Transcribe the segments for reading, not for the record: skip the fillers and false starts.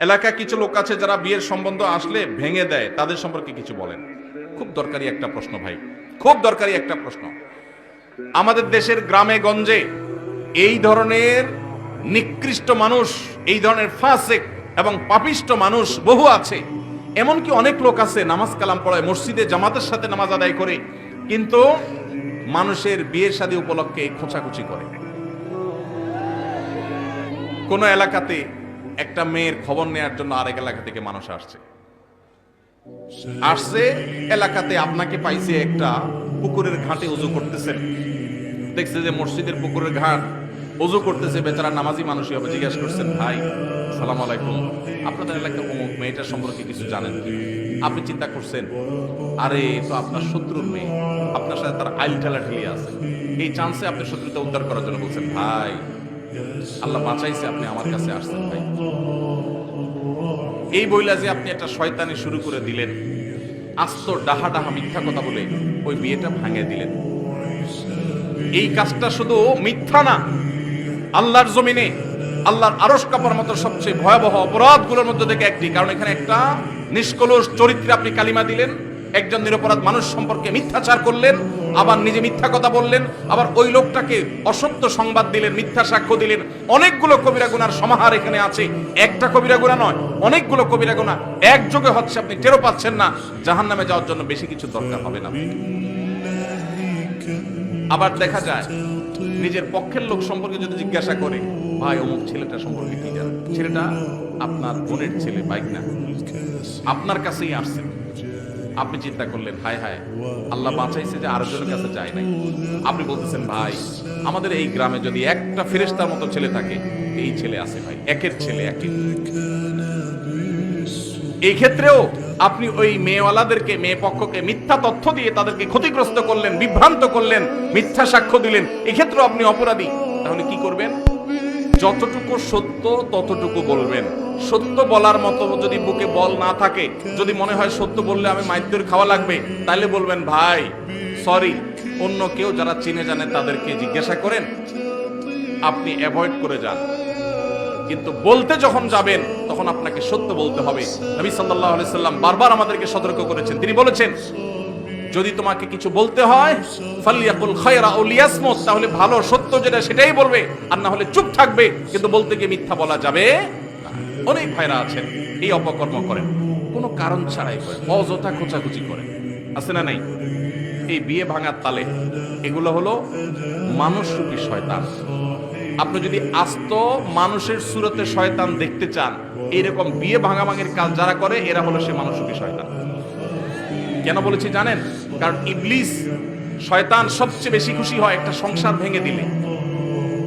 এলাকায় কিছু লোক আছে যারা বিয়ের সম্বন্ধ আসলে ভেঙে দেয়, তাদের সম্পর্কে কিছু বলেন। খুব দরকারি একটা প্রশ্ন ভাই, খুব দরকারি একটা প্রশ্ন। আমাদের দেশের গ্রামে গঞ্জে এই ধরনের নিকৃষ্ট মানুষ, এই ধরনের ফাসিক এবং পাপিষ্ট মানুষ বহু আছে। এমনকি অনেক লোক আছে নামাজ কালাম পড়ায়, মসজিদে জামাতের সাথে নামাজ আদায় করে, কিন্তু মানুষের বিয়ে শাদী উপলক্ষে খোঁচাখুচি করে। কোন এলাকাতে একটা মেয়ের খবর নেওয়ার জন্য আরেক এলাকা থেকে মানুষ আসছে এলাকাতে আপনাকে পাইছে একটা পুকুরের ঘাটে উজু করতেছেন, দেখছে যে মসজিদের পুকুরের ঘাট উজু করতেছে, বেচারা নামাজি মানুষই হবে। জিজ্ঞাসা করছেন, ভাই সালাম আলাইকুম, আপনাদের এলাকায় অমুক মেয়েটার সম্পর্কে কিছু জানেন কি? আপনি চিন্তা করছেন, আরে তো আপনার শত্রুর মেয়ে, আপনার সাথে তার আইল ঠেলাঠেলি আছে, এই চান্সে আপনি শত্রুতা উদ্ধার করার জন্য বলছেন, ভাই আল্লাহ বাঁচাইছে, আপনি আমার কাছে আসছেন ভাই। এই বইলা যে আপনি একটা শয়তানি শুরু করে দিলেন, আস্ত ডাহা ডাহা মিথ্যা কথা বলে ওই বিয়েটা ভাঙিয়ে দিলেন। এই কাজটা শুধু মিথ্যা না, আল্লাহর জমিনে আল্লাহর আরশ কাঁপার মতো সবচেয়ে ভয়াবহ অপরাধগুলোর মধ্যে থেকে একটি। কারণ এখানে একটা নিষ্কলুষ চরিত্রে আপনি কালিমা দিলেন, একজন নিরপরাধ মানুষ সম্পর্কে মিথ্যাচার করলেন, আবার নিজে মিথ্যা কথা বললেন, আবার ওই লোকটাকে অসত্য সংবাদ দিলেন, মিথ্যা সাক্ষ্য দিলেন। অনেকগুলো কবিরা গুনার সমাহার এখানে আছে, একটা কবিরা গুনাহ নয়, অনেকগুলো কবিরা গুনাহ একযোগে হচ্ছে, আপনি টেরও পাচ্ছেন না। জাহান্নামে যাওয়ার জন্য বেশি কিছু দরকার হবে না। আবার দেখা যায় নিজের পক্ষের লোক সম্পর্কে যদি জিজ্ঞাসা করে, ভাই অমুক ছেলেটা সম্পর্কে কি জানেন? ছেলেটা আপনার বোনের ছেলে, বাইক না, আপনার কাছেই আসছেন। আপনি চিন্তা করলেন, হায় হায় আল্লাহ বাঁচাইছে যে আরেকজনের কাছে যায় নাই। আপনি বলতেছেন, ভাই আমাদের এই গ্রামে যদি একটা ফেরেশতার মতো ছেলে থাকে, এই ছেলে আছে ভাই, একের ছেলে একই। এই ক্ষেত্রেও আপনি ওই মেয়েওয়ালাদেরকে, মেয়ে পক্ষকে মিথ্যা তথ্য দিয়ে তাদেরকে ক্ষতিগ্রস্ত করলেন, বিভ্রান্ত করলেন, মিথ্যা সাক্ষ্য দিলেন। এক্ষেত্রে আপনি অপরাধী। তাহলে কি করবেন? যতটুকু সত্য ততটুকু বলবেন। সত্য বলার মতো যদি বুকে বল না থাকে, যদি মনে হয় সত্য বললে আমি মাইর খাওয়া লাগবে, তাহলে বলবেন, ভাই সরি, অন্য কেউ যারা চিনে জানে তাদেরকে জিজ্ঞাসা করেন, আপনি অ্যাভয়েড করে যান। কিন্তু বলতে যখন যাবেন তখন আপনাকে সত্য বলতে হবে। নবী সাল্লাল্লাহু আলাইহি সাল্লাম বারবার আমাদেরকে সতর্ক করেছেন। তিনি বলেছেন, যদি তোমাকে কিছু বলতে হয় ফালিয়াকুল খায়রা আও লিয়াসমুত, তাহলে ভালো সত্য যেটা সেটাই বলবে, আর না হলে চুপ থাকবে। কিন্তু বলতে গিয়ে মিথ্যা বলা যাবে না। অনেক ভাইরা আছেন এই অপকর্ম করেন, কোনো কারণ ছাড়াই করেন, অযথা খোঁচাখুচি করেন, আছে না নাই? এই বিয়ে ভাঙার তালে এগুলো হলো মানুষরূপী শয়তান। আপনি যদি আস্ত মানুষের সুরতে শয়তান দেখতে চান, এইরকম বিয়ে ভাঙাভাঙির কাজ যারা করে, এরা হলো সে মানুষরূপী শয়তান। কেন বলেছি জানেন? কারণ ইবলিস শয়তান সবচেয়ে বেশি খুশি হয় একটা সংসার ভেঙে দিলে।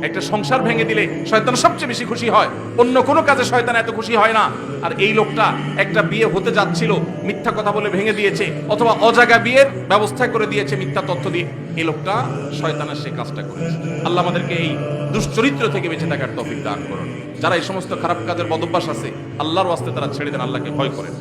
একটা সংসার ভেঙে দিলে শয়তান সবচেয়ে বেশি খুশি হয়, অন্য কোনো কাজে শয়তান এত খুশি হয় না। আর এই লোকটা একটা বিয়ে হতে যাচ্ছিল, মিথ্যা কথা বলে ভেঙে দিয়েছে, অথবা অজাগা বিয়ের ব্যবস্থা করে দিয়েছে মিথ্যা তথ্য দিয়ে। এই লোকটা শয়তানের সে কাজটা করেছে। আল্লাহ আমাদেরকে এই দুশ্চরিত্র থেকে বেঁচে থাকার তৌফিক দান করুন। যারা এই সমস্ত খারাপ কাজের বদভ্যাস আছে, আল্লাহর ওয়াস্তে তারা ছেড়ে দেন, আল্লাহকে ভয় করেন।